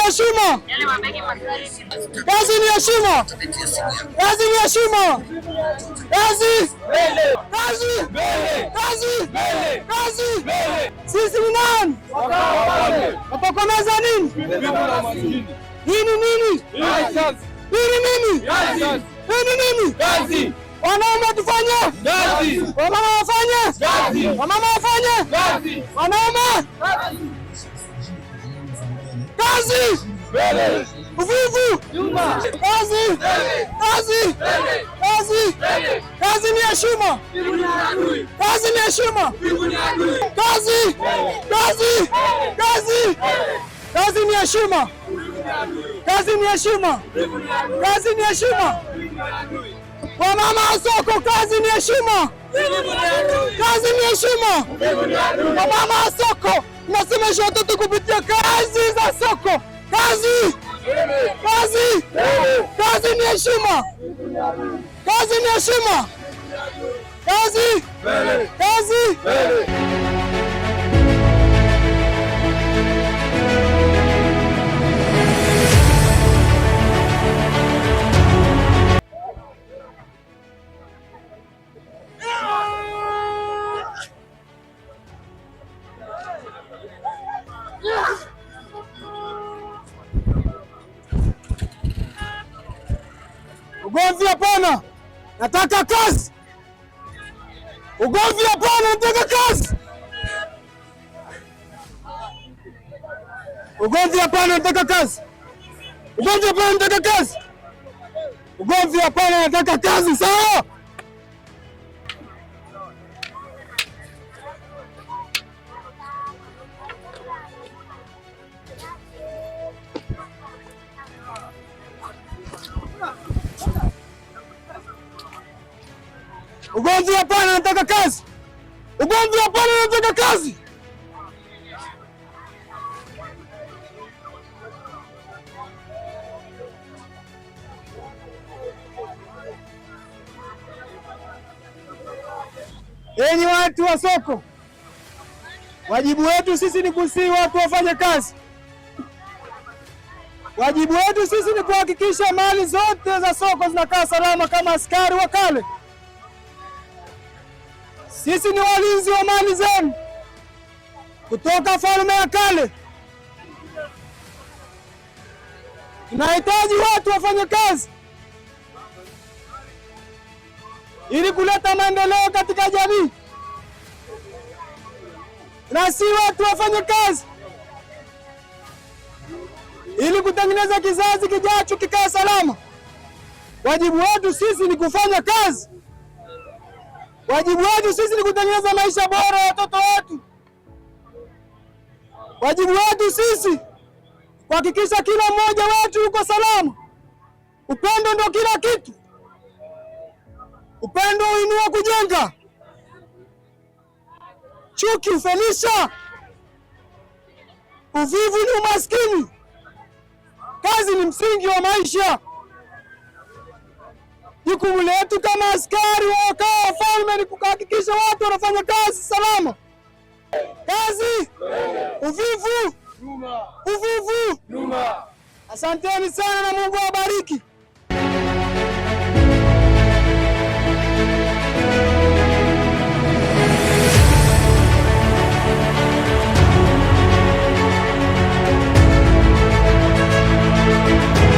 heshima. Kazi ni heshima. Kazi ni heshima. Kazi. Kazi. Kazi. Kazi. Sisi ni nani? Watokomeza nini? Hii ni nini? Hii ni nini? Hii ni nini? Kazi. Wanaume tufanye kazi. Wamama wafanye kazi. Wamama wafanye kazi. Wanaume kazi. Uvivu kazi. Kazi. Kazi. Kazi ni heshima. Kazi ni heshima. Kazi. Kazi. Kazi. Kazi ni heshima. Kazi ni heshima. Kazi ni heshima. Wamama wa soko, kazi ni heshima. Kazi ni heshima. Wamama wa soko, nasemesha watoto kupitia kazi za soko. Kazi. Kazi. Kazi ni heshima. Kazi ni heshima. Kazi. Kazi. Ugomvi hapana, nataka kazi. Ugomvi hapana, nataka kazi. Ugomvi hapana, nataka kazi. Ugomvi hapana, nataka kazi. Ugomvi hapana, nataka kazi. Sawa. Ugomvi hapana, nataka kazi. Ugomvi hapana, nataka kazi. Enyi watu wa soko, wajibu wetu sisi ni kusihi watu wafanye kazi. Wajibu wetu sisi ni kuhakikisha mali zote za soko zinakaa salama kama askari wa kale. Sisi ni walinzi wa mali zenu kutoka falme ya kale. Tunahitaji watu wafanye kazi ili kuleta maendeleo katika jamii, na si watu wafanye kazi ili kutengeneza kizazi kijacho kikaa salama. Wajibu wetu sisi ni kufanya kazi. Wajibu wetu sisi ni kutengeneza maisha bora ya watoto wetu. Wajibu wetu sisi kuhakikisha kila mmoja wetu yuko salama. Upendo ndio kila kitu. Upendo huinua kujenga. Chuki hufelisha. Uvivu ni umaskini. Kazi ni msingi wa maisha. Jukumu letu kama askari wa falme ni kuhakikisha watu wanafanya kazi salama. Kazi. Uvivu. Uvivu. Asanteni sana na Mungu awabariki.